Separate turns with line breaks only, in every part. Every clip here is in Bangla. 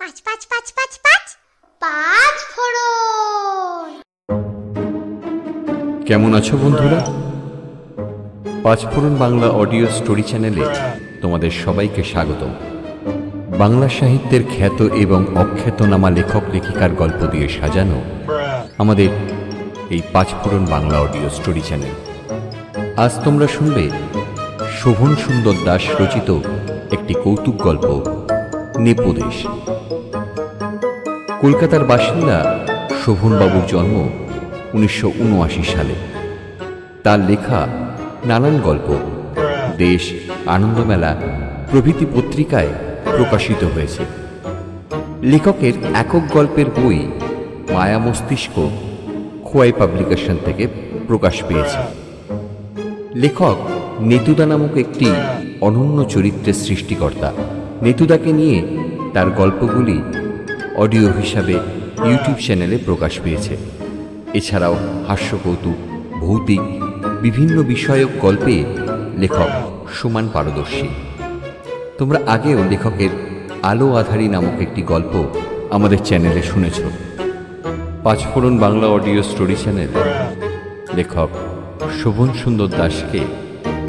পাঁচ পাঁচ পাঁচ পাঁচ পাঁচ পাঁচ ফোড়ন।
কেমন আছো বন্ধুরা? পাঁচ ফোড়ন বাংলা অডিও স্টোরি চ্যানেলে তোমাদের সবাইকে স্বাগতম। বাংলা সাহিত্যের খ্যাত এবং অখ্যাতনামা লেখক লেখিকার গল্প দিয়ে সাজানো আমাদের এই পাঁচ ফোড়ন বাংলা অডিও স্টোরি চ্যানেল। আজ তোমরা শুনবে শোভন সুন্দর দাস রচিত একটি কৌতুক গল্প নেপোদেশ। কলকাতার বাসিন্দা শোভনবাবুর জন্ম 1979 সালে। তার লেখা নানান গল্প দেশ, আনন্দমেলা প্রভৃতি পত্রিকায় প্রকাশিত হয়েছে। লেখকের একক গল্পের বই মায়া মস্তিষ্ক খোয়াই পাবলিকেশন থেকে প্রকাশ পেয়েছে। লেখক নেতুদা নামক একটি অনন্য চরিত্রের সৃষ্টিকর্তা। নেতুদাকে নিয়ে তার গল্পগুলি অডিও হিসাবে ইউটিউব চ্যানেলে প্রকাশ পেয়েছে। এছাড়াও হাস্যকৌতুক, ভৌতিক বিভিন্ন বিষয়ক গল্পে লেখক সমান পারদর্শী। তোমরা আগেও লেখকের আলো আধারী নামক একটি গল্প আমাদের চ্যানেলে শুনেছ। পাঁচ ফোড়ন বাংলা অডিও স্টোরি চ্যানেল লেখক শোভন সুন্দর দাসকে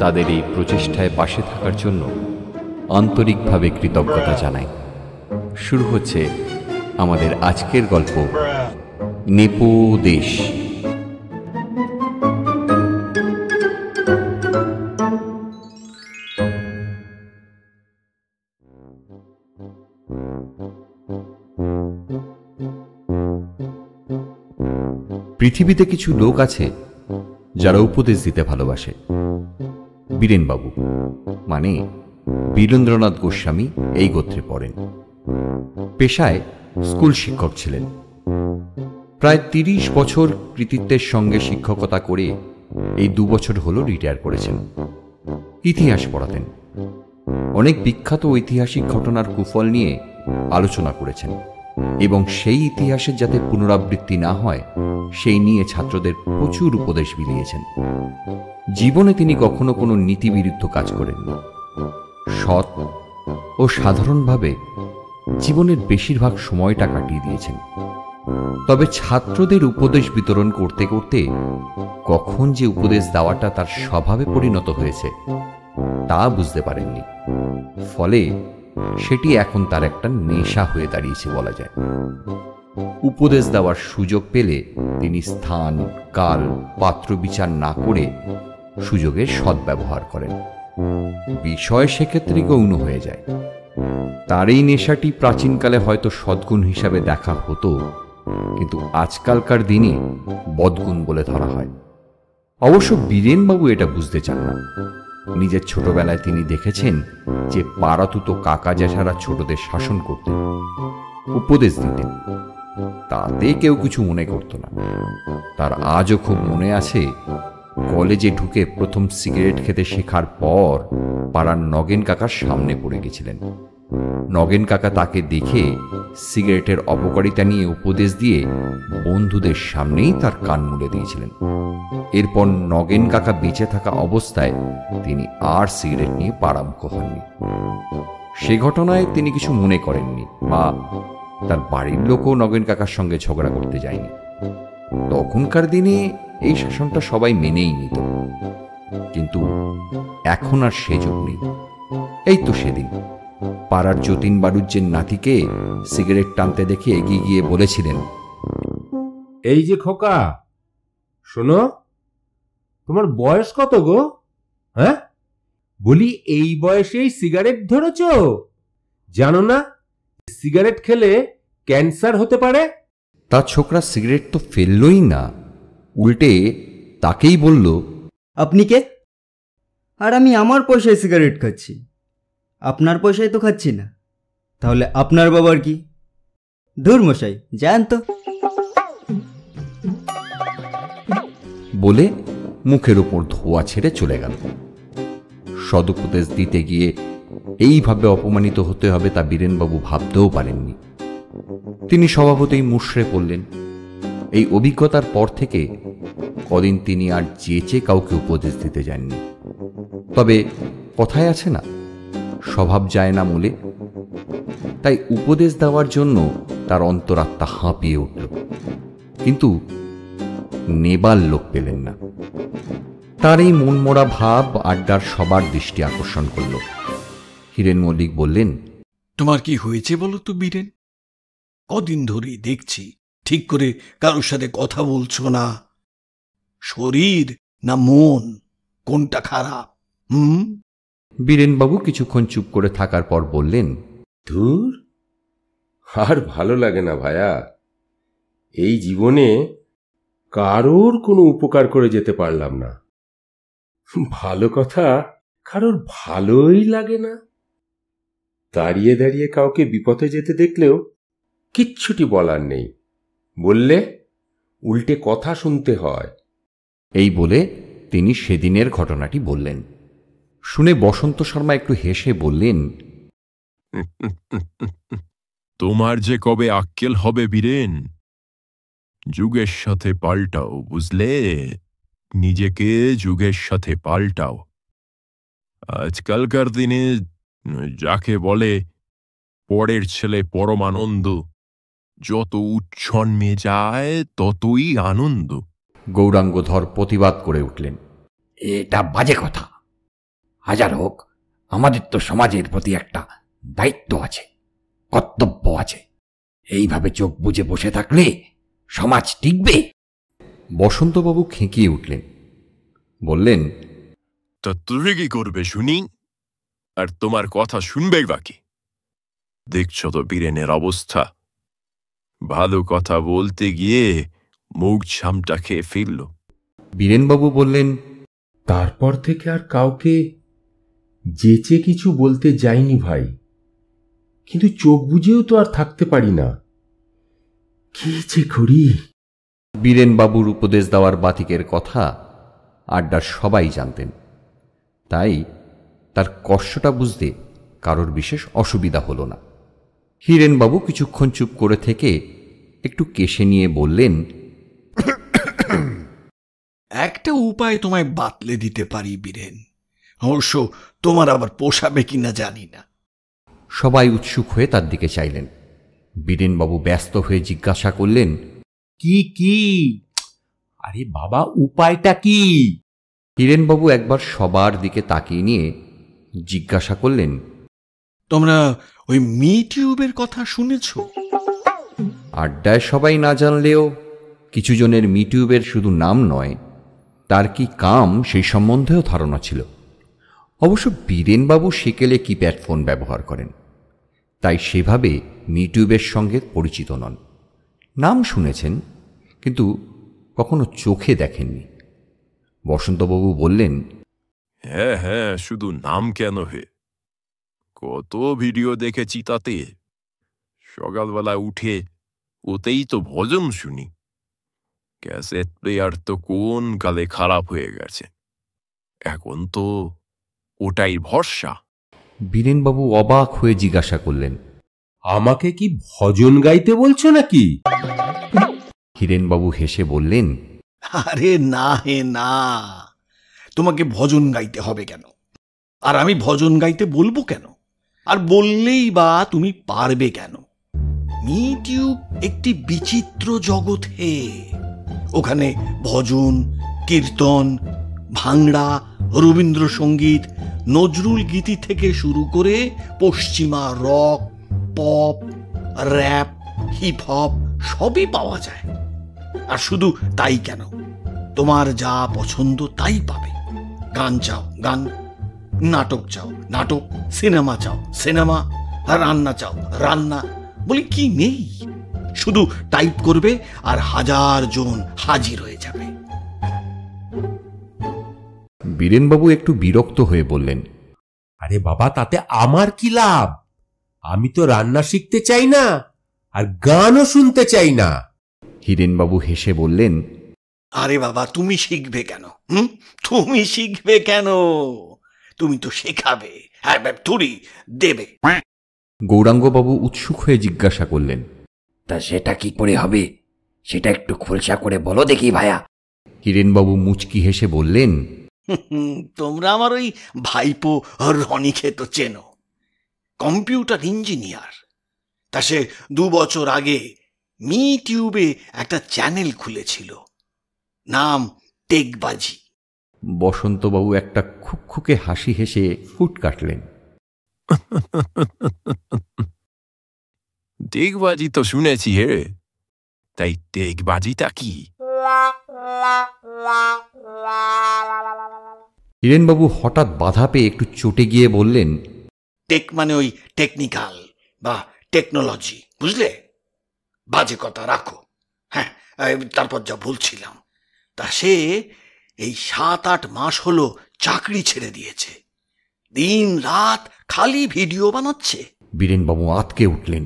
তাদের এই প্রচেষ্টায় পাশে থাকার জন্য আন্তরিকভাবে কৃতজ্ঞতা জানাই। শুরু হচ্ছে আমাদের আজকের গল্প নেপোদেশ। পৃথিবীতে কিছু লোক আছে যারা উপদেশ দিতে ভালোবাসে। বীরেনবাবু মানে বীরেন্দ্রনাথ গোস্বামী এই গোত্রে পড়েন। পেশায় স্কুল শিক্ষক ছিলেন। প্রায় 30 বছর কৃতিত্বের সঙ্গে শিক্ষকতা করে এই 2 বছর হল রিটায়ার করেছেন। ইতিহাস পড়াতেন। অনেক বিখ্যাত ঐতিহাসিক ঘটনার কুফল নিয়ে আলোচনা করেছেন এবং সেই ইতিহাসের যাতে পুনরাবৃত্তি না হয় সেই নিয়ে ছাত্রদের প্রচুর উপদেশ বিলিয়েছেন। জীবনে তিনি কখনো কোনো নীতিবিরুদ্ধ কাজ করেননি। সৎ ও সাধারণভাবে জীবনের বেশিরভাগ সময়টা কাটিয়ে দিয়েছেন। তবে ছাত্রদের উপদেশ বিতরণ করতে করতে কখন যে উপদেশ দেওয়াটা তার স্বভাবে পরিণত হয়েছে তা বুঝতে পারেননি। ফলে সেটি এখন তার একটা নেশা হয়ে দাঁড়িয়েছে বলা যায়। উপদেশ দেওয়ার সুযোগ পেলে তিনি স্থান, কাল, পাত্র বিচার না করে সুযোগের সদ্ব্যবহার করেন। বিষয় সেক্ষেত্রে গৌণ হয়ে যায়। তার এই নেশাটি প্রাচীনকালে হয়তো সদ্গুণ হিসাবে দেখা হতো, কিন্তু আজকালকার দিনে বদগুণ বলে ধরা হয়। অবশ্য বীরেনবাবু এটা বুঝতে চান না। নিজের ছোটবেলায় তিনি দেখেছেন যে পাড়াতুতো কাকা জ্যাঠারা ছোটদের শাসন করতেন, উপদেশ দিতেন, তাতে কেউ কিছু মনে করত না। তার আজও খুব মনে আছে, কলেজে ঢুকে প্রথম সিগারেট খেতে শেখার পর পাড়ার নগেন কাকার সামনে পড়ে গেছিলেন। নগেন কাকা তাকে দেখে সিগারেটের অপকারিতা নিয়ে উপদেশ দিয়ে বন্ধুদের সামনেই তার কান মুলে দিয়েছিলেন। এরপর নগেন কাকা বেঁচে থাকা অবস্থায় তিনি আর সিগারেট নিয়ে পাড়ামুখ হননি। সে ঘটনায় তিনি কিছু মনে করেননি বা তার বাড়ির লোকও নগেন কাকার সঙ্গে ঝগড়া করতে যায়নি। তখনকার দিনে এই শাসনটা সবাই মেনেই নিত, কিন্তু এখন আর সে যুগ নেই। এই তো সেদিন পাড়ার যতীন বাড়ুজ্যের নাতিকে সিগারেট টানতে দেখে এগিয়ে গিয়ে বলেছিলেন,
এই যে খোকা, শোনো, তোমার বয়স কত গো? হ্যাঁ, বলি এই বয়সেই সিগারেট ধরেছ? জানো না সিগারেট খেলে ক্যান্সার হতে পারে?
তার ছোকরা সিগারেট তো ফেললই না, উল্টে তাকেই বলল,
আপনি কে? আর আমি আমার পয়সায় সিগারেট খাচ্ছি, আপনার পয়সায় তো খাচ্ছি না। তাহলে আপনার বাবার কি? ধুর মশাই, যান তো।
বলে মুখের উপর ধোয়া ছেড়ে চলে গেল। সদুপদেশ দিতে গিয়ে এইভাবে অপমানিত হতে হবে তা বীরেনবাবু ভাবতেও পারেননি। তিনি স্বভাবতই মুষড়ে পড়লেন। এই অভিজ্ঞতার পর থেকে কদিন তিনি আর চেঁচে কাউকে উপদেশ দিতে যাননি। তবে কথায় আছে না, স্বভাব যায় না মূলে। তাই উপদেশ দেওয়ার জন্য তার অন্তরাত্মা হাঁপিয়ে উঠল, কিন্তু নেবার লোক পেলেন না। তার এই মনমরা ভাব আড্ডার সবার দৃষ্টি আকর্ষণ করল। হীরেন মল্লিক বললেন,
তোমার কি হয়েছে বলো তো বীরেন? কদিন ধরেই দেখছি ঠিক করে কারোর সাথে কথা বলছো না। শরীর না মন, কোনটা খারাপ?
বীরেনবাবু কিছুক্ষণ চুপ করে থাকার পর বললেন,
ধুর, আর ভালো লাগে না ভায়া। এই জীবনে কারোর কোনো উপকার করে যেতে পারলাম না। ভালো কথা কারোর ভালোই লাগে না। দাঁড়িয়ে দাঁড়িয়ে কাউকে বিপথে যেতে দেখলেও কিচ্ছুটি বলার নেই, বললে উল্টে কথা শুনতে হয়।
এই বলে তিনি সেদিনের ঘটনাটি বললেন। শুনে বসন্ত শর্মা একটু হেসে বললেন,
তোমার যে কবে আক্কেল হবে বীরেন, যুগের সাথে পাল্টাও, বুঝলে? নিজেকে যুগের সাথে পাল্টাও। আজকালকার দিনে যাকে বলে পরের ছেলে পরমানন্দ, যত উচ্ছন্মে যায় ততই আনন্দ।
গৌরাঙ্গধর প্রতিবাদ করে উঠলেন,
এটা বাজে কথা। হাজার হোক, আমাদের তো সমাজের প্রতি একটা দায়িত্ব আছে, কর্তব্য আছে। এইভাবে চোখ বুজে বসে থাকলে সমাজ টিকবে?
বসন্তবাবু খেঁকিয়ে উঠলেন, বললেন,
তা তুমি কি করবে শুনি? আর তোমার কথা শুনবে বাকি? দেখছ তো বীরেনের অবস্থা। ভালো কথা বলতে গিয়ে মুখ ছামটা খেয়ে ফিরল।
বীরেনবাবু বললেন,
তারপর থেকে আর কাউকে যেচে কিছু বলতে যাইনি ভাই, কিন্তু চোখ বুঝেও তো আর থাকতে পারি না। কি যে করি।
বীরেনবাবুর উপদেশ দেওয়ার বাতিকের কথা আড্ডার সবাই জানতেন, তাই তার কষ্টটা বুঝতে কারোর বিশেষ অসুবিধা হল না। হীরেনবাবু কিছুক্ষণ চুপ করে থেকে একটু কেশে নিয়ে বললেন,
একটা উপায় তোমায় বাতলে দিতে পারি বীরেন, অবশ্য তোমার আবার পোষাবে কিনা জানি না।
সবাই উৎসুক হয়ে তার দিকে চাইলেন। বীরেনবাবু ব্যস্ত হয়ে জিজ্ঞাসা করলেন,
কি কি? আরে বাবা, উপায়টা কি?
হীরেনবাবু একবার সবার দিকে তাকিয়ে নিয়ে জিজ্ঞাসা করলেন,
তোমরা ওই মি টিউবের কথা শুনেছ?
আড্ডায় সবাই না জানলেও কিছু জনের মিটিউবের শুধু নাম নয়, তার কি কাম সেই সম্বন্ধেও ধারণা ছিল। অবশ্য বীরেনবাবু সেকেলে কিপ্যাড ফোন ব্যবহার করেন, তাই সেভাবে মিটিউবের সঙ্গে পরিচিত নন। নাম শুনেছেন, কিন্তু কখনো চোখে দেখেননি। বসন্তবাবু বললেন,
হ্যাঁ হ্যাঁ, শুধু নাম কেন হে, কত ভিডিও দেখেছি তাতে। সকালবেলা উঠে ওতেই তো ভজন শুনি। ক্যাসেট প্লেয়ার তো কোন কালে খারাপ হয়ে গেছে, এখন তো ওটাই ভরসা।
বীরেনবাবু অবাক হয়ে জিজ্ঞাসা করলেন,
আমাকে কি ভজন গাইতে বলছো নাকি?
হীরেনবাবু হেসে বললেন,
আরে না হে না, তোমাকে ভজন গাইতে হবে কেন? আর আমি ভজন গাইতে বলবো কেন? আর বললেই বা তুমি পারবে কেন? মি টিউব একটি বিচিত্র জগৎ হে। ওখানে ভজন, কীর্তন, ভাংড়া, রবীন্দ্রসঙ্গীত, নজরুল গীতি থেকে শুরু করে পশ্চিমা rock, pop, rap, hip hop সবই পাওয়া যায়। আর শুধু তাই কেন, তোমার যা পছন্দ তাই পাবে। গান চাও গান, নাটক চাও নাটক, সিনেমা চাও সিনেমা, রান্না চাও রান্না, বলি কি নেই? শুধু টাইপ করবে আর 1000 জন হাজির হয়ে যাবে।
বীরেনবাবু একটু বিরক্ত হয়ে বললেন,
আরে বাবা, তাতে আমার কি লাভ? আমি তো রান্না শিখতে চাই না, আর গানও শুনতে চাই না।
হীরেনবাবু হেসে বললেন,
আরে বাবা, তুমি শিখবে কেন? তুমি শিখবে কেন? তুমি তো শেখাবে, হ্যাঁ থুড়ি দেবে।
গৌরাঙ্গবাবু উৎসুক হয়ে জিজ্ঞাসা করলেন,
তা সেটা কি করে হবে? সেটা একটু খোলসা করে বলো দেখি ভায়া।
হীরেনবাবু মুচকি হেসে বললেন,
তোমরা আমার ওই ভাইপো রনিকে তো চেনো, কম্পিউটার ইঞ্জিনিয়ার। তা সে 2 বছর আগে মি টিউবে একটা চ্যানেল খুলেছিল, নাম টেকবাজি।
বসন্তবাবু একটা খুকখুকে হাসি হেসে ফুট কাটলেন।
টেকবাজি তো শুনেছি হে, তাই টেকবাজিটা কি?
হিরেনবাবু হঠাৎ বাধা পেয়ে একটু চটে গিয়ে বললেন,
টেক মানে ওই টেকনিক্যাল বা টেকনোলজি, বুঝলে? বাজে কথা রাখো। হ্যাঁ, তারপর যা বলছিলাম, তা সে এই 7-8 মাস হলো চাকরি ছেড়ে দিয়েছে, দিন রাত খালি ভিডিও বানাচ্ছে।
বীরেনবাবু আঁতকে উঠলেন।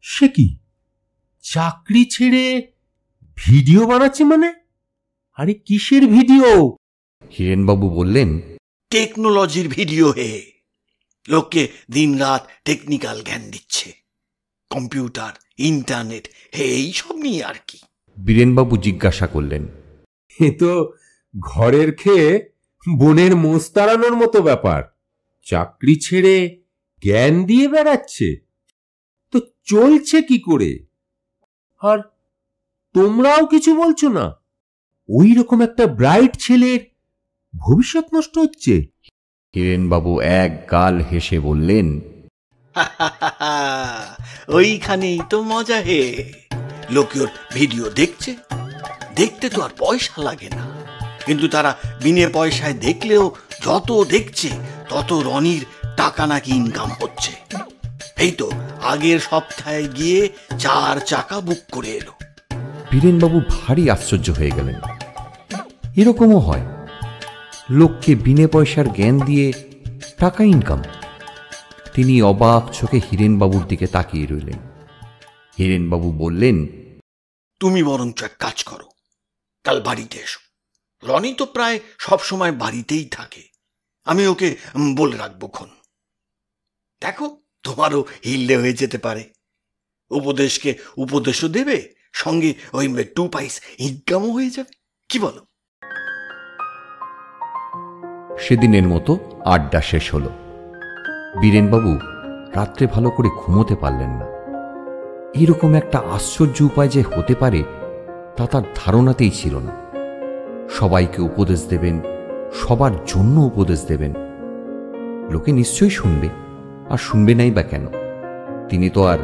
সে কি, চাকরি ছেড়ে ভিডিও বানাচ্ছে মানে? আরে কিসের ভিডিও?
হিরেনবাবু বললেন,
টেকনোলজির ভিডিও হে। লোককে দিন রাত টেকনিক্যাল জ্ঞান দিচ্ছে, কম্পিউটার, ইন্টারনেট, হে এইসব নিয়ে আর কি।
বীরেনবাবু জিজ্ঞাসা করলেন,
এ তো ঘরের খেয়ে বনের মোষ তাড়ানোর মতো ব্যাপার। চাকরি ছেড়ে জ্ঞান দিয়ে বেড়াচ্ছে, তো চলছে কি করে? আর তোমরাও কিছু বলছো না? ওই রকম একটা ব্রাইট ছেলের ভবিষ্যৎ নষ্ট হচ্ছে।
হিরেনবাবু এক গাল হেসে বললেন,
ওইখানেই তো মজা হে। লোকে ওর ভিডিও দেখছে, দেখতে তো আর পয়সা লাগে না, কিন্তু তারা বিনে পয়সায় দেখলেও যত দেখছে তত রনির টাকা নাকি ইনকাম হচ্ছে। এই তো আগের সপ্তাহে গিয়ে 4 চাকা বুক করে এলো।
বীরেনবাবু ভারী আশ্চর্য হয়ে গেলেন। এরকমও হয়? লোককে বিনে পয়সার জ্ঞান দিয়ে টাকা ইনকাম? তিনি অবাক চোখে হিরেনবাবুর দিকে তাকিয়ে রইলেন। হিরেনবাবু বললেন,
তুমি বরঞ্চ এক কাজ করো, কাল বাড়িতে এসো। রনি তো প্রায় সব সময় বাড়িতেই থাকে, আমি ওকে বলে রাখবো খন। দেখো, তোমারও হিল্লে হয়ে যেতে পারে। উপদেশকে উপদেশও দেবে, সঙ্গে ওই 2 পয়সা ইনকামও হয়ে যাবে। কি বলো?
সেদিনের মতো আড্ডা শেষ হল। বীরেনবাবু রাত্রে ভালো করে ঘুমোতে পারলেন না। এরকম একটা আশ্চর্য উপায় যে হতে পারে তা তার ধারণাতেই ছিল না। সবাইকে উপদেশ দেবেন, সবার জন্য উপদেশ দেবেন। লোকে নিশ্চয়ই শুনবে, আর শুনবে নাই বা কেন? তিনি তো আর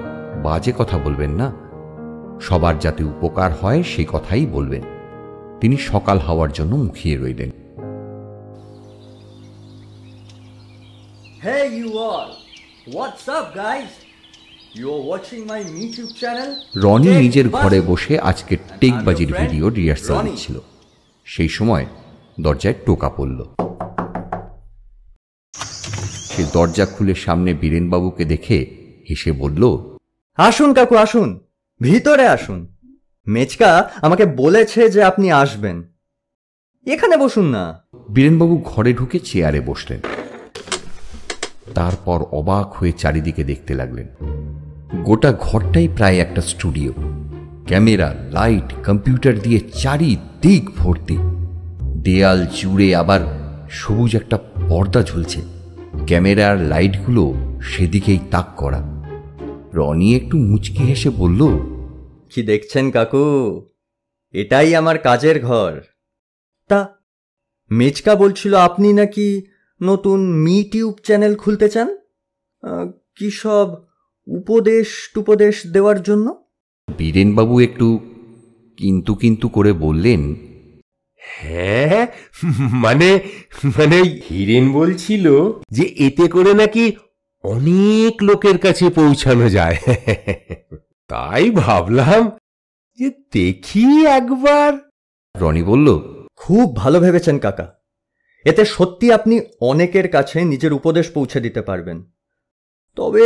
বাজে কথা বলবেন না, সবার যাতে উপকার হয় সেই কথাই বলবেন। তিনি সকাল হওয়ার জন্য মুখিয়ে রইলেন।
Hey you all! What's up guys? You're watching my YouTube channel?
Roni নিজের ঘরে বসে আজকে টেকবাজির ভিডিও রিহার্সাল দিচ্ছিল। সেই সময় দরজায় টোকা পড়ল। সে দরজা খুলে সামনে বীরেনবাবুকে দেখে হেসে বলল,
আসুন কাকু আসুন, ভিতরে আসুন। মেচকা আমাকে বলেছে যে আপনি আসবেন, এখানে বসুন না।
বীরেনবাবু ঘরে ঢুকে চেয়ারে বসলেন। তারপর অবাক হয়ে চারিদিকে দেখতে লাগলেন। গোটা ঘরটাই প্রায় একটা স্টুডিও। ক্যামেরা, লাইট, কম্পিউটার দিয়ে চারিদিক ভর্তি। দেয়াল জুড়ে আবার সবুজ একটা পর্দা ঝুলছে। ক্যামেরার লাইটগুলো সেদিকেই তাক করা। রনি একটু মুচকি হেসে বলল,
কি দেখছেন কাকু? এটাই আমার কাজের ঘর। তা মেচকা বলছিল আপনি নাকি নতুন ইউটিউব চ্যানেল খুলতে চান, কি সব উপদেশ দেওয়ার জন্য?
বীরেনবাবু একটু কিন্তু কিন্তু করে বললেন,
হ্যাঁ, মানে মানে হিরেন বলছিল যে এতে করে নাকি অনেক লোকের কাছে পৌঁছানো যায়। তাই ভাবলাম যে দেখি একবার।
রনি বলল,
খুব ভালো ভেবেছেন কাকা, এতে সত্যি আপনি অনেকের কাছে নিজের উপদেশ পৌঁছে দিতে পারবেন। তবে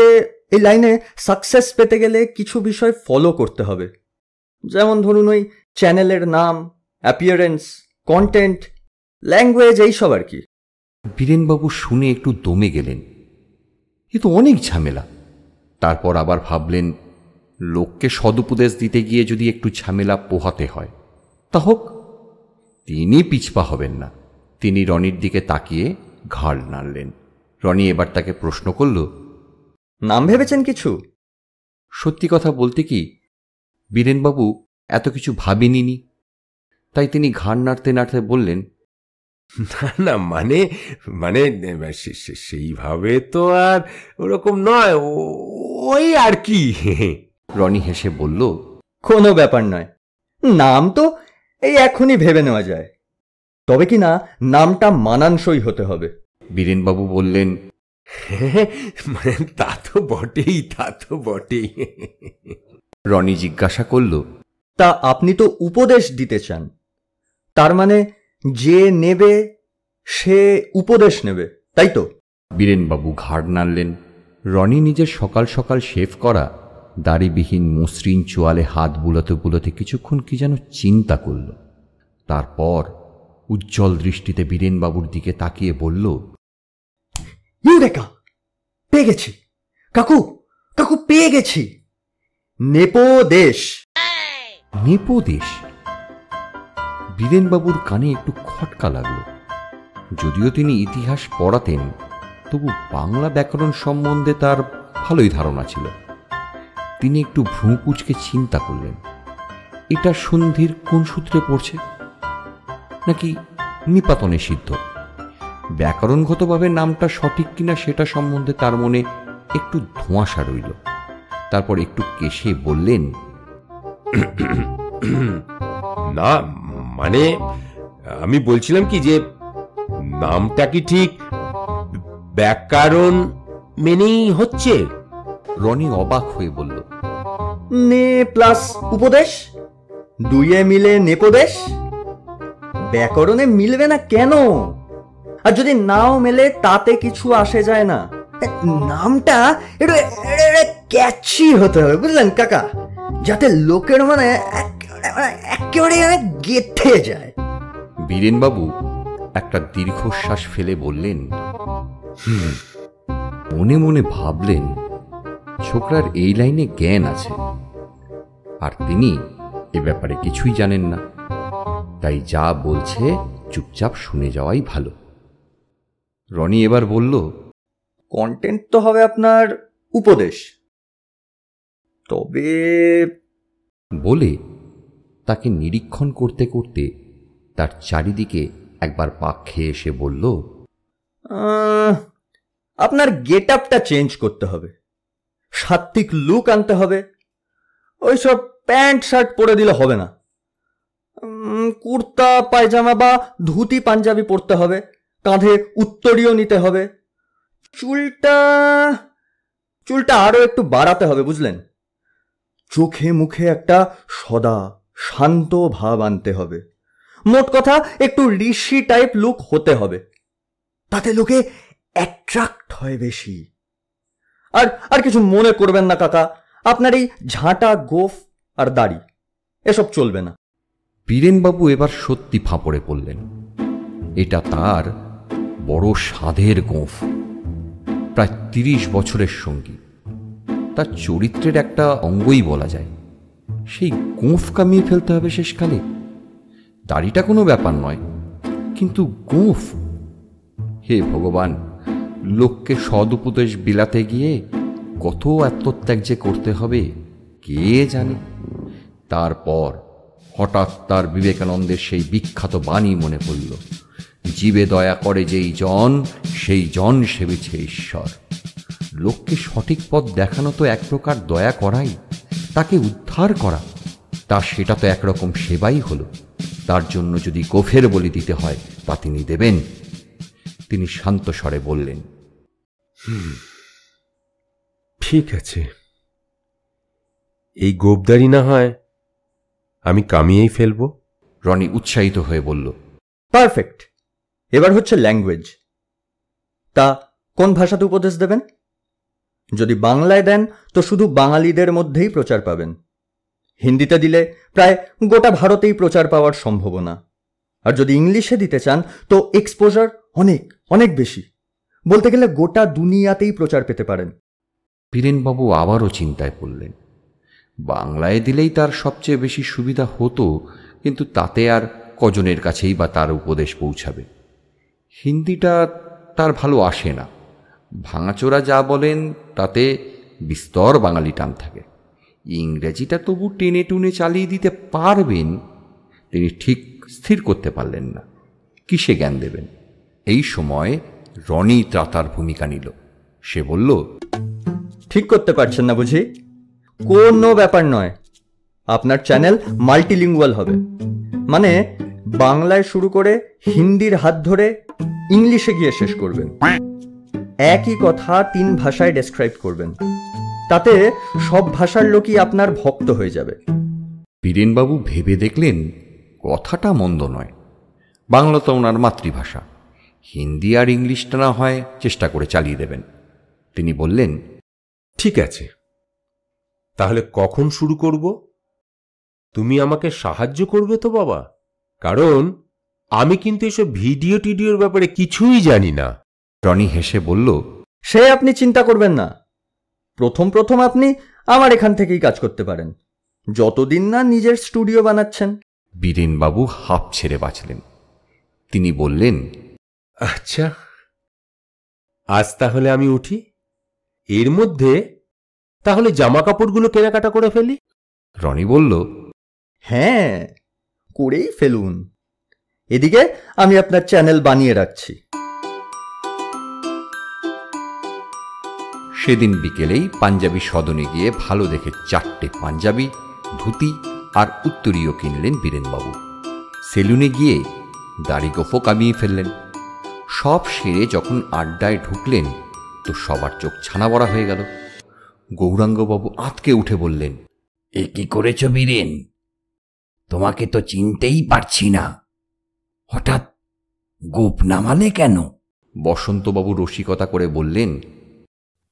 এই লাইনে সাকসেস পেতে গেলে কিছু বিষয় ফলো করতে হবে, যেমন ধরুন ওই চ্যানেলের নাম, অ্যাপিয়ারেন্স, কন্টেন্ট, ল্যাঙ্গুয়েজ, এইসব আর কি।
বীরেনবাবু শুনে একটু দমে গেলেন। এ তো অনেক ঝামেলা। তারপর আবার ভাবলেন, লোককে সদুপদেশ দিতে গিয়ে যদি একটু ঝামেলা পোহাতে হয় তা হোক, তিনি পিছপা হবেন না। তিনি রনির দিকে তাকিয়ে ঘাড় নাড়লেন। রনি এবার তাকে প্রশ্ন করল,
নাম ভেবেছেন কিছু?
সত্যি কথা বলতে কি, বীরেনবাবু এত কিছু ভাবেনি, তাই তিনি ঘাড় নাড়তে নাড়তে বললেন,
না না, মানে মানে সেইভাবে তো আর ওরকম নয়, ওই আর কি।
রনি হেসে বলল,
কোনো ব্যাপার নয়, নাম তো এই এখনই ভেবে নেওয়া যায়, তবে কি না নামটা মানানসই হতে হবে।
বীরেনবাবু বললেন,
মানে তা তো বটেই, তা তো বটেই।
রনি জিজ্ঞাসা করল,
তা আপনি তো উপদেশ দিতে চান, তার মানে যে নেবে সে উপদেশ নেবে, তাই তো?
বীরেনবাবু ঘাড় নাড়লেন। রনি নিজের সকাল সকাল শেভ করা দাড়িবিহীন মসৃণ চোয়ালে হাত বুলোতে বুলোতে কিছুক্ষণ কি যেন চিন্তা করল। তারপর উজ্জ্বল দৃষ্টিতে বীরেনবাবুর দিকে তাকিয়ে বলল,
ইউরেকা, পেয়ে গেছি কাকু, কাকু পেয়ে গেছি, নেপোদেশ।
নেপোদেশ? বীরেনবাবুর কানে একটু খটকা লাগল। যদিও তিনি ইতিহাস পড়াতেন, তবু বাংলা ব্যাকরণ সম্বন্ধে তার ভালোই ধারণা ছিল। তিনি একটু ভ্রু কুঁচকে চিন্তা করলেন, এটা সন্ধির কোন সূত্রে পড়ছে, নাকি নিপাতনে সিদ্ধ? ব্যাকরণগতভাবে নামটা সঠিক কিনা সেটা সম্বন্ধে তার মনে একটু ধোঁয়াশা রইল। তারপর একটু কেশে বললেন,
না মানে আমি বলছিলাম কি যে নামটা কি ঠিক ব্যাকরণ মেনেই হচ্ছে?
রনি অবাক হয়ে বলল,
নে প্লাস উপদেশ, দুইয়ে মিলে নেপোদেশ। ব্যাকরণে মিলবে না কেন? আর যদি নাও মেলে তাতে কিছু আসে যায় না, নামটা একটু ক্যাচি হতে হবে, বুঝলেন কাকা, যাতে লোকের মানে একেবারে গেঁথে যায়।
বীরেনবাবু একটা দীর্ঘশ্বাস ফেলে বললেন, মনে মনে ভাবলেন, ছোকরার এই লাইনে জ্ঞান আছে, আর তিনি এ ব্যাপারে কিছুই জানেন না, তাই যা বলছে চুপচাপ শুনে যাওয়াই ভালো। রনি এবার বলল,
কন্টেন্ট তো হবে আপনার উপদেশ, তবে
বলে তাকে নিরীক্ষণ করতে করতে তার চারিদিকে একবার পাক খেয়ে এসে বলল,
আপনার গেট আপটা চেঞ্জ করতে হবে, সাত্ত্বিক লুক আনতে হবে। ওইসব প্যান্ট শার্ট পরে দিলে হবে না, কুর্তা পায়জামা বা ধুতি পাঞ্জাবি পরতে হবে, কাঁধে উত্তরীয় নিতে হবে, চুলটা আরো একটু বাড়াতে হবে, বুঝলেন, চোখে মুখে একটা সদা শান্ত ভাব আনতে হবে। মোট কথা একটু ঋষি টাইপ লুক হতে হবে, তাতে লোকে অ্যাট্রাক্ট হয় বেশি। আর কিছু মনে করবেন না কাকা, আপনার এই ঝাঁটা গোফ আর দাড়ি এসব চলবে না।
বীরেনবাবু এবার সত্যি ফাঁপড়ে পড়লেন। এটা তার বড় সাধের গোঁফ, প্রায় 30 বছরের সঙ্গী, তার চরিত্রের একটা অঙ্গই বলা যায়। সেই গোঁফ কামিয়ে ফেলতে হবে শেষকালে। দাড়িটা কোনো ব্যাপার নয়, কিন্তু গোঁফ, হে ভগবান, লোককে সদুপদেশ বিলাতে গিয়ে কত আত্মত্যাগ যে করতে হবে কে জানে। তারপর হঠাৎ তার বিবেকানন্দের সেই বিখ্যাত বাণী মনে পড়ল, জীবে দয়া করে যেই জন, সেই জন সেবিছে ঈশ্বর। লোককে সঠিক পথ দেখানো তো এক প্রকার দয়া করাই, তাকে উদ্ধার করা, তা সেটা তো একরকম সেবাই হলো। তার জন্য যদি গোফের বলি দিতে হয় তা তিনি দেবেন। তিনি শান্ত স্বরে বললেন,
ঠিক আছে, এই গোপদারি না হয় আমি কামিয়েই ফেলবো।
রনি উৎসাহিত হয়ে বলল,
পারফেক্ট। এবার হচ্ছে ল্যাঙ্গুয়েজ। তা কোন ভাষাতে উপদেশ দেবেন? যদি বাংলায় দেন তো শুধু বাঙালিদের মধ্যেই প্রচার পাবেন, হিন্দিতে দিলে প্রায় গোটা ভারতেই প্রচার পাওয়ার সম্ভাবনা, আর যদি ইংলিশে দিতে চান তো এক্সপোজার অনেক অনেক বেশি, বলতে গেলে গোটা দুনিয়াতেই প্রচার পেতে পারেন।
বীরেনবাবু আবারও চিন্তায় পড়লেন। বাংলায় দিলেই তার সবচেয়ে বেশি সুবিধা হতো, কিন্তু তাতে আর কজনের কাছেই বা তার উপদেশ পৌঁছাবে। হিন্দিটা তার ভালো আসে না, ভাঙাচোরা যা বলেন তাতে বিস্তর বাঙালি টান থাকে। ইংরেজিটা তবু টেনে টুনে চালিয়ে দিতে পারবেন, তিনি ঠিক স্থির করতে পারলেন না কিসে জ্ঞান দেবেন। এই সময় রনি ত্রাতার ভূমিকা নিল। সে বলল,
ঠিক করতে পারছেন না বুঝি? কোনো ব্যাপার নয়, আপনার চ্যানেল মাল্টিলিঙ্গুয়াল হবে। মানে বাংলায় শুরু করে হিন্দির হাত ধরে ইংলিশে গিয়ে শেষ করবেন। একই কথা 3 ভাষায় ডেসক্রাইব করবেন, তাতে সব ভাষার লোকই আপনার ভক্ত হয়ে যাবে।
বীরেনবাবু ভেবে দেখলেন কথাটা মন্দ নয়। বাংলা তো ওনার মাতৃভাষা, হিন্দি আর ইংলিশটা না হয় চেষ্টা করে চালিয়ে দেবেন। তিনি বললেন,
ঠিক আছে, তাহলে কখন শুরু করব? তুমি আমাকে সাহায্য করবে তো বাবা? কারণ আমি কিন্তু এসব ভিডিও টিডিওর ব্যাপারে কিছুই জানি না।
রনি হেসে বলল,
সে আপনি চিন্তা করবেন না। প্রথম প্রথম আপনি আমার এখান থেকেই কাজ করতে পারেন, যতদিন না নিজের স্টুডিও বানাচ্ছেন।
বীরেনবাবু হাঁপ ছেড়ে বাঁচলেন। তিনি বললেন,
আচ্ছা, আজ তাহলে আমি উঠি। এর মধ্যে তাহলে জামা কাপড়গুলো কেনাকাটা করে ফেলি।
রনি বলল,
হ্যাঁ, করেই ফেলুন। এদিকে আমি আপনার চ্যানেল বানিয়ে রাখছি।
সেদিন বিকেলেই পাঞ্জাবি সদনে গিয়ে ভালো দেখে 4টে পাঞ্জাবি, ধুতি আর উত্তরীয় কিনলেন বীরেনবাবু। সেলুনে গিয়ে দাড়ি গোফও কামিয়ে ফেললেন। সব সেরে যখন আড্ডায় ঢুকলেন তো সবার চোখ ছানা বড়া হয়ে গেল। গৌরাঙ্গবাবু আঁতকে উঠে বললেন,
এ কি করেছ বীরেন? তোমাকে তো চিনতেই পারছি না, হঠাৎ গোপ নামালে কেন?
বসন্তবাবু রসিকতা করে বললেন,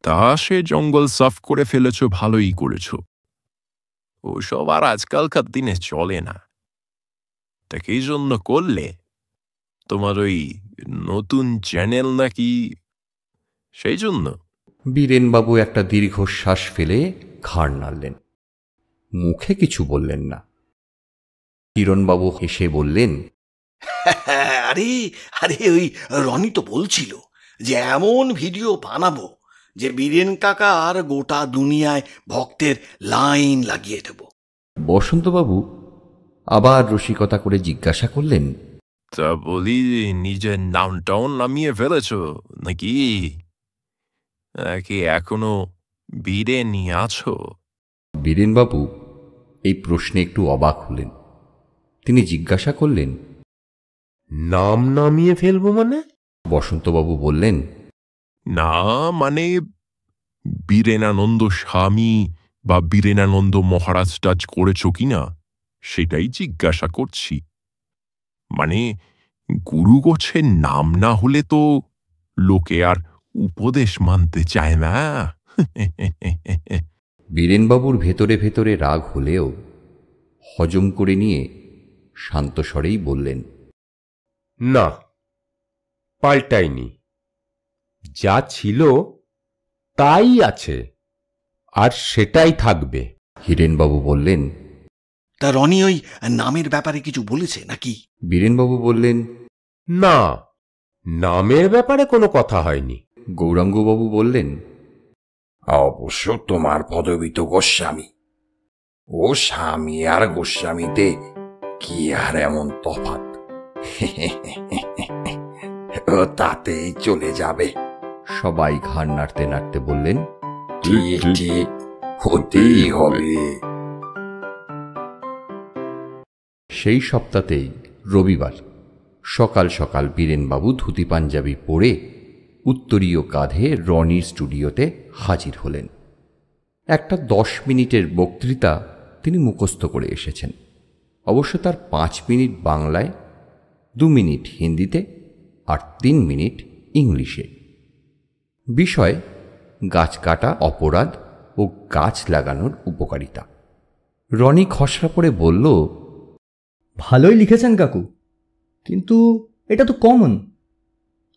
তা সে জঙ্গল সাফ করে ফেলেছ, ভালোই করেছ। ওসব আর আজকালকার দিনে চলে না। তা কি জন্য করলে? তোমার ওই নতুন চ্যানেল নাকি, সেই জন্য?
বীরেনবাবু একটা দীর্ঘশ্বাস ফেলে ঘাড় নাড়লেন, মুখে কিছু বললেন না। কিরণবাবু হেসে বললেন,
আরে আরে ওই রনি তো বলছিল যে এমন ভিডিও বানাবো যে বীরেন কাকা আর গোটা দুনিয়ায় ভক্তের লাইন লাগিয়ে দেব।
বসন্তবাবু আবার রসিকতা করে জিজ্ঞাসা করলেন,
তা বলি, নিজের নামটাও নামিয়ে ফেলেছ নাকি? নাকি এখনো বীরেনই আছো?
বীরেনবাবু এই প্রশ্নে একটু অবাক হলেন। তিনি জিজ্ঞাসা করলেন,
নাম নামিয়ে ফেলবো মানে?
বসন্তবাবু বললেন,
না মানে বীরেনানন্দ স্বামী বা বীরেনানন্দ মহারাজ টাজ করেছ কিনা সেটাই জিজ্ঞাসা করছি। মানে গুরু গোছের নাম না হলে তো লোকে আর উপদেশ মানতে চায় না।
বীরেনবাবুর ভেতরে ভেতরে রাগ হলেও হজম করে নিয়ে শান্ত স্বরেই বললেন,
না, পাল্টাইনি। যা ছিল তাই আছে, আর সেটাই থাকবে।
হিরেনবাবু বললেন,
তা রনি ওই নামের ব্যাপারে কিছু বলেছে নাকি?
বীরেনবাবু বললেন,
না, নামের ব্যাপারে কোনো কথা হয়নি।
গৌরাঙ্গবাবু বললেন,
অবশ্য তোমার পদবি তো গোস্বামী। ও স্বামী আর গোস্বামীতে কি আর এমন তফাৎ? ও তাতেই চলে যাবে।
সবাই ঘাড় নাড়তে নাড়তে বললেন,
ঠিক ঠিক, হতেই হবে।
সেই সপ্তাহতেই রবিবার সকাল সকাল বীরেনবাবু ধুতি পাঞ্জাবি পরে উত্তরীয় কাঁধে রনির স্টুডিওতে হাজির হলেন। একটা 10 মিনিটের বক্তৃতা তিনি মুখস্থ করে এসেছেন। অবশ্য তার 5 মিনিট বাংলায়, 2 মিনিট হিন্দিতে আর 3 মিনিট ইংলিশে। বিষয় গাছ কাটা অপরাধ ও গাছ লাগানোর উপকারিতা। রনি খসড়া পড়ে বলল,
ভালোই লিখেছেন কাকু, কিন্তু এটা তো কমন।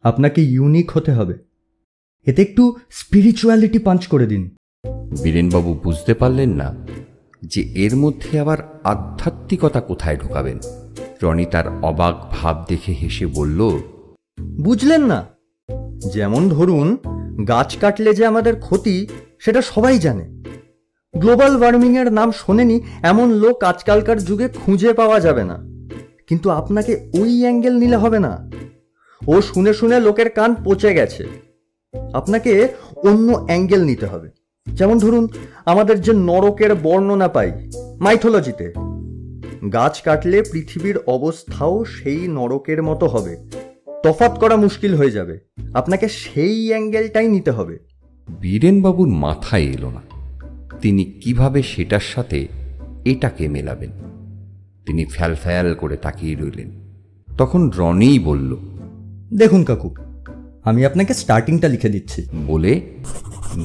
আপনাকে ইউনিক হতে হবে, এতে একটু স্পিরিচুয়ালিটি পাঞ্চ করে দিন।
বীরেনবাবু বুঝতে পারলেন না যে এর মধ্যে আবার আধ্যাত্মিকতা কোথায় ঢোকাবেন। রনি তার অবাক ভাব দেখে হেসে বলল,
বুঝলেন না? যেমন ধরুন, গাছ কাটলে যে আমাদের ক্ষতি সেটা সবাই জানে। গ্লোবাল ওয়ার্মিং এর নাম শোনেনি এমন লোক আজকালকার যুগে খুঁজে পাওয়া যাবে না। কিন্তু আপনাকে ওই অ্যাঙ্গেল নিলে হবে না। ও শুনে শুনে লোকের কান পচে গেছে। আপনাকে অন্য অ্যাঙ্গেল নিতে হবে। যেমন ধরুন, আমাদের যে নরকের বর্ণনা পাই মাইথোলজিতে, গাছ কাটলে পৃথিবীর অবস্থাও সেই নরকের মতো হবে, তফাৎ করা মুশকিল হয়ে যাবে। আপনাকে সেই অ্যাঙ্গেলটাই নিতে হবে।
বীরেনবাবুর মাথায় এলো না তিনি কিভাবে সেটার সাথে এটাকে মেলাবেন। তিনি ফ্যাল করে তাকিয়ে রইলেন। তখন রনিই বলল,
দেখুন কাকু, আমি আপনাকে স্টার্টিংটা লিখে দিচ্ছি।
বলে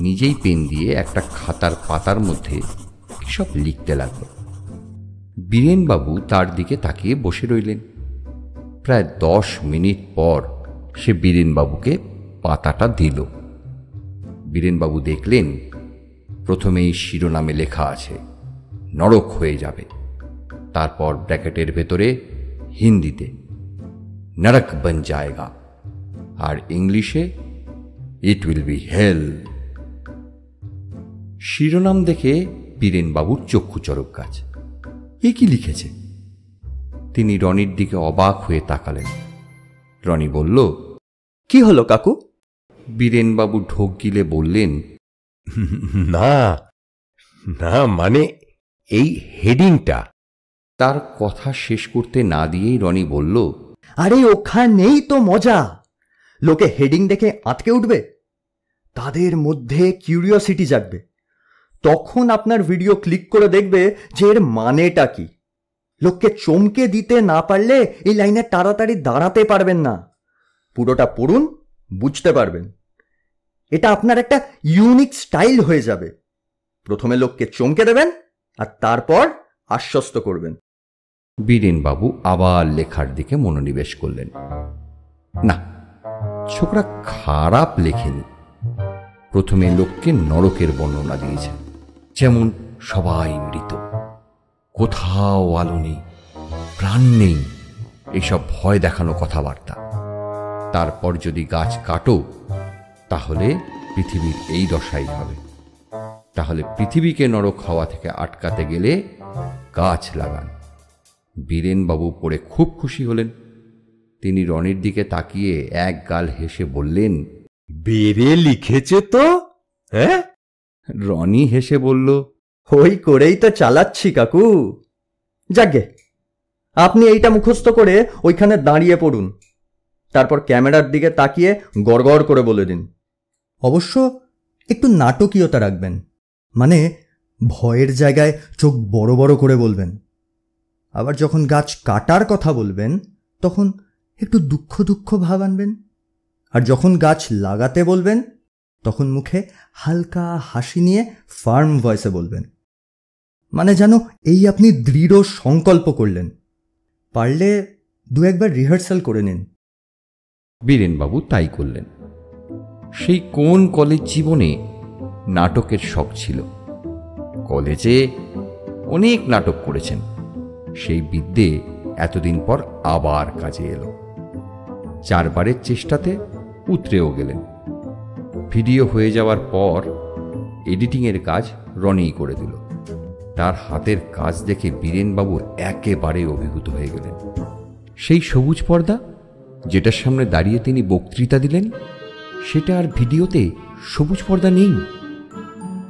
নিজেই পেন দিয়ে একটা খাতার পাতার মধ্যে সব লিখতে লাগল। বীরেনবাবু তার দিকে তাকিয়ে বসে রইলেন। প্রায় 10 মিনিট পর সে বীরেনবাবুকে পাতাটা দিল। বীরেনবাবু দেখলেন প্রথমেই শিরোনামে লেখা আছে নরক হয়ে যাবে, তারপর ব্র্যাকেটের ভেতরে হিন্দিতে নরক বন জায়েগা, আর ইংলিশে ইট উইল বি হেল। শিরোনাম দেখে বীরেনবাবুর চক্ষু চড়ক গাছ। এ কি লিখেছে? তিনি রনির দিকে অবাক হয়ে তাকালেন। রনি বলল,
কি হলো কাকু?
বীরেনবাবু ঢোক গিলে বললেন,
না না, মানে এই হেডিংটা।
তার কথা শেষ করতে না দিয়েই রনি বলল,
আরে ওখানেই তো মজা। লোকে হেডিং দেখে আটকে উঠবে, তাদের মধ্যে কিউরিওসিটি জাগবে। তখন আপনার ভিডিও ক্লিক করে দেখবে যে এর মানেটা কি। লোককে চমকে দিতে না পারলে এই লাইনে তাড়াতাড়ি দাঁড়াতে পারবেন না। পুরোটা পড়ুন, বুঝতে পারবেন। এটা আপনার একটা ইউনিক স্টাইল হয়ে যাবে। প্রথমে লোককে চমকে দেবেন আর তারপর আশ্বস্ত করবেন।
বীরেনবাবু আবার লেখার দিকে মনোনিবেশ করলেন। না, ছোকরা খারাপ লেখেনি। প্রথমে লোককে নরকের বর্ণনা দিয়েছে, যেমন সবাই মৃত, কোথাও আলো নেই, প্রাণ নেই, এইসব ভয় দেখানো কথাবার্তা। তারপর যদি গাছ কাটো তাহলে পৃথিবীর এই দশাই হবে। তাহলে পৃথিবীকে নরক হওয়া থেকে আটকাতে গেলে গাছ লাগান। বীরেনবাবু পড়ে খুব খুশি হলেন। তিনি রনির দিকে তাকিয়ে এক গাল হেসে বললেন,
বেড়ে লিখেছে তো। হ্যাঁ,
রনি হেসে বলল,
ওই করেই তো চালাচ্ছি কাকু। যাকে আপনি এইটা মুখস্থ করে ওইখানে দাঁড়িয়ে পড়ুন, তারপর ক্যামেরার দিকে তাকিয়ে গড়গড় করে বলে দিন। অবশ্য একটু নাটকীয়তা রাখবেন, মানে ভয়ের জায়গায় চোখ বড় বড় করে বলবেন। আবার যখন গাছ কাটার কথা বলবেন তখন একটু দুঃখ দুঃখ ভাব আনবেন। আর যখন গাছ লাগাতে বলবেন তখন মুখে হালকা হাসি নিয়ে ফার্ম ভয়েসে বলবেন, মানে যেন এই আপনি দৃঢ় সংকল্প করলেন। পারলে 2-1বার রিহার্সাল করে নিন।
বীরেনবাবু তাই করলেন। সেই কোন কলেজ জীবনে নাটকের শখ ছিল। কলেজে অনেক নাটক করেছেন। সেই বিদ্যে এতদিন পর আবার কাজে এলো। 4বারের চেষ্টাতে উতরেও গেলেন। ভিডিও হয়ে যাওয়ার পর এডিটিংয়ের কাজ রনিই করে দিল। তার হাতের কাজ দেখে বীরেনবাবু একেবারে অভিভূত হয়ে গেলেন। সেই সবুজ পর্দা যেটার সামনে দাঁড়িয়ে তিনি বক্তৃতা দিলেন, সেটা আর ভিডিওতে সবুজ পর্দা নেই।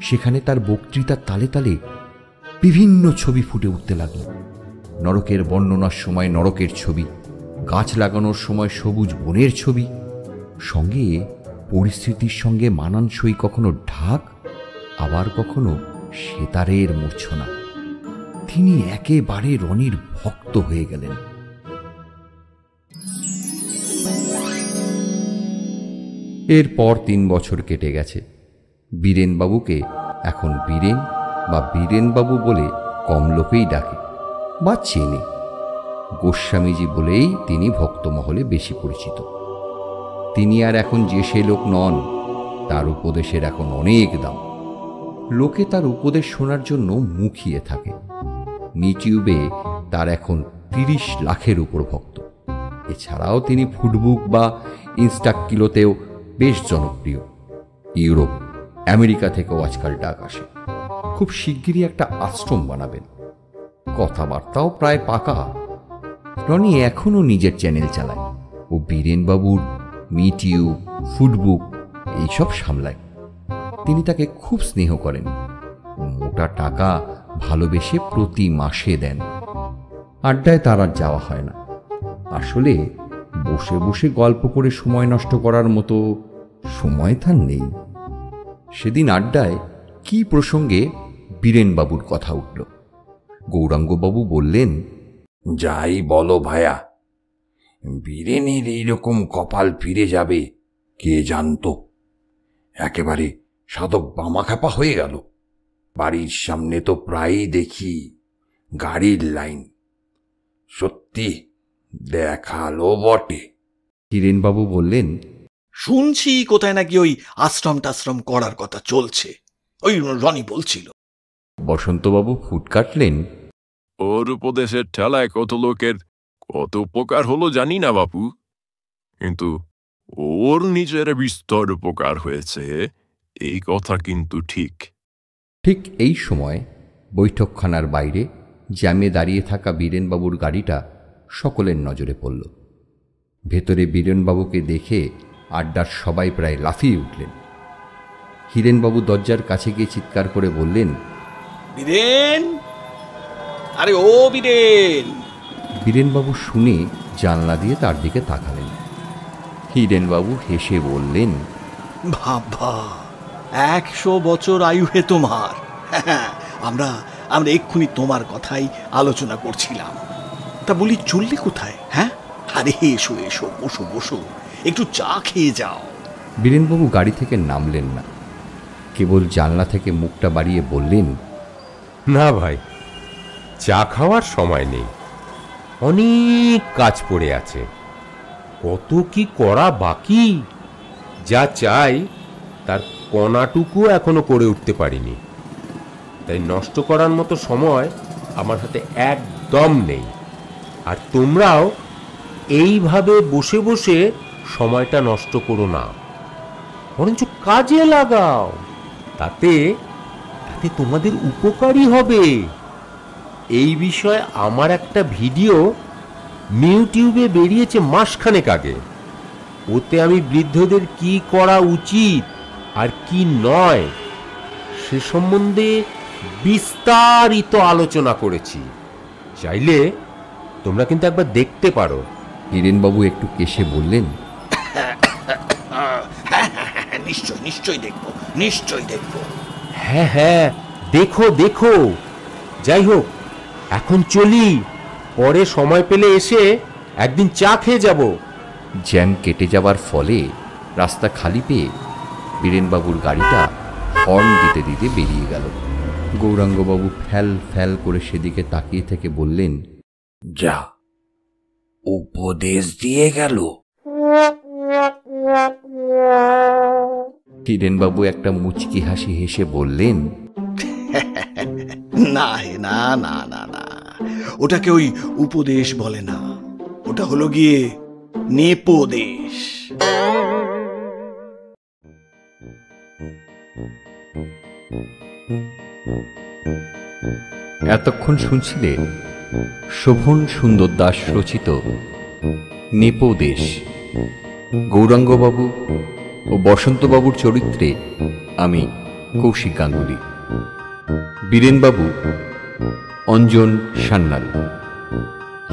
সেখানে তার বক্তৃতার তালে তালে বিভিন্ন ছবি ফুটে উঠতে লাগল। নরকের বর্ণনার সময় নরকের ছবি, গাছ লাগানোর সময় সবুজ বনের ছবি, সঙ্গে পরিস্থিতির সঙ্গে মানানসই কখনো ঢাক, আবার কখনো সেতারের মূর্ছনা। তিনি একেবারে রনির ভক্ত হয়ে গেলেন। এরপর 3 বছর কেটে গেছে। বীরেনবাবুকে এখন বীরেন বা বীরেনবাবু বলে কম লোকেই ডাকে বা চেনে। গোস্বামীজি বলেই তিনি ভক্তমহলে বেশি পরিচিত। তিনি আর এখন যে সে লোক নন। তার উপদেশের এখন অনেক দাম। লোকে তার উপদেশ শোনার জন্য মুখিয়ে থাকে। ইউটিউবে তার এখন 30 লাখের উপর ভক্ত। এছাড়াও তিনি ফুটবুক বা ইনস্টাকিলোতেও বেশ জনপ্রিয়। ইউরোপ, আমেরিকা থেকেও আজকাল ডাক আসে। খুব শিগগিরই একটা আশ্রম বানাবেন। কথাবার্তাও প্রায় পাকা। রনি এখনও নিজের চ্যানেল চালায় ও বীরেনবাবুর মিটিউব, ফুডবুক এইসব সামলায়। তিনি তাকে খুব স্নেহ করেন, মোটা টাকা ভালোবেসে প্রতি মাসে দেন। আড্ডায় তার আর যাওয়া হয় না। আসলে বসে বসে গল্প করে সময় নষ্ট করার মতো সময় তার নেই। সেদিন আড্ডায় কি প্রসঙ্গে বীরেনবাবুর কথা উঠল। গৌরাঙ্গবাবু বললেন,
যাই বলো ভায়া, বীরেনের এইরকম কপাল ফিরে যাবে কে জানতো। একেবারে সাধক বামাখ্যাপা হয়ে গেল। বাড়ির সামনে তো প্রায়ই দেখি গাড়ির লাইন। সত্যি দেখালো বটে।
বীরেনবাবু বললেন,
শুনছি কোথায় নাকি ওই আশ্রম টাশ্রম করার কথা চলছে, ওই রনি বলছিল।
বসন্তবাবু ফুট কাটলেন,
ওর উপদেশের ঠেলায় কত লোকের কত উপকার হলো জানি না বাপু, কিন্তু ওর নিজের বিস্তর উপকার হয়েছে এই কথা কিন্তু ঠিক।
ঠিক এই সময় বৈঠকখানার বাইরে জ্যামে দাঁড়িয়ে থাকা বীরেনবাবুর গাড়িটা সকলের নজরে পড়ল। ভেতরে বীরেনবাবুকে দেখে আড্ডার সবাই প্রায় লাফিয়ে উঠলেন। হীরেনবাবু দরজার কাছে গিয়ে চিৎকার করে বললেন,
বীরেন, আরে ও বীরেন।
বীরেনবাবু শুনে জানলা দিয়ে তার দিকে তাকালেন। হীরেনবাবু হেসে বললেন,
বাবা, 100 বছর আয়ু হে তোমার। আমরা আমরা এক্ষুনি তোমার কথাই আলোচনা করছিলাম। তা বলি, চললে কোথায়? হ্যাঁ, আরে এসো এসো, বসো বসো, একটু চা খেয়ে যাও।
বীরেনবাবু গাড়ি থেকে নামলেন না, কেবল জানলা থেকে মুখটা বাড়িয়ে বললেন,
না ভাই, চা খাওয়ার সময় নেই, অনেক কাজ পড়ে আছে, কত কি করা বাকি। যা চাই তার কণাটুকু এখনো করে উঠতে পারিনি, তাই নষ্ট করার মতো সময় আমার হাতে একদম নেই। আর তোমরাও এইভাবে বসে বসে সময়টা নষ্ট করো না, বরঞ্চ কাজে লাগাও, তাতে তাতে তোমাদের উপকারই হবে। এই বিষয়ে আমার একটা ভিডিও ইউটিউবে বেরিয়েছে মাসখানেক আগে। ওতে আমি বৃদ্ধদের কি করা উচিত আর কি নয় সে সম্বন্ধে বিস্তারিত আলোচনা করেছি। চাইলে তোমরা কিন্তু একবার দেখতে পারো।
হীরেনবাবু একটু কেশে বললেন,
নিশ্চয় নিশ্চয় দেখবো, নিশ্চয় দেখবো।
হ্যাঁ হ্যাঁ, দেখো দেখো। যাই হোক, এখন চলি, পরে সময় পেলে এসে একদিন চা খেয়ে যাব।
জ্যাম কেটে যাবার ফলে রাস্তা খালি পেয়ে বীরেনবাবুর গাড়িটা হর্ন দিতে দিতে বেরিয়ে গেল। গৌরাঙ্গবাবু ফ্যাল ফ্যাল করে সেদিকে তাকিয়ে থেকে বললেন,
যা উপদেশ দিয়ে গেল।
হীরেনবাবু একটা মুচকি হাসি হেসে বললেন,
না হে না না না না, ওটাকে ওই উপদেশ বলে না, ওটা হলো গিয়ে নেপোদেশ।
এতক্ষণ শুনছিলে শোভন সুন্দর দাস রচিত নেপোদেশ। গৌরাঙ্গবাবু ও বসন্তবাবুর চরিত্রে আমি কৌশিক গাঙ্গুলি, বীরেনবাবু অঞ্জন সান্যাল,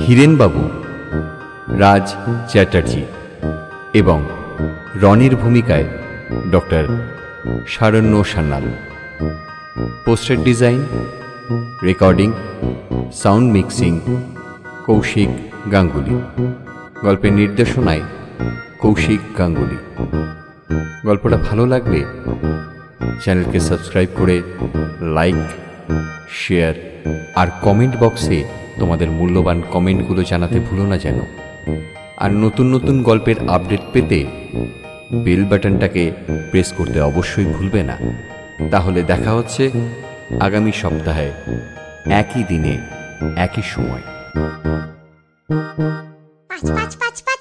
হীরেনবাবু রাজ চ্যাটার্জি এবং রনির ভূমিকায় doctor Saranya Sanyal. Poster design, recording, sound mixing Kaushik Ganguly. গল্পের নির্দেশনায় কৌশিক গাঙ্গুলি। গল্পটা ভালো লাগলে চ্যানেলকে সাবস্ক্রাইব করে লাইক, শেয়ার আর কমেন্ট বক্সে তোমাদের মূল্যবান কমেন্টগুলো জানাতে ভুলো না যেন। আর নতুন নতুন গল্পের আপডেট পেতে বেল বাটনটাকে প্রেস করতে অবশ্যই ভুলবে না। তাহলে দেখা হচ্ছে আগামী সপ্তাহে একই দিনে একই সময়।
পাঁচ পাঁচ পাঁচ পাঁচ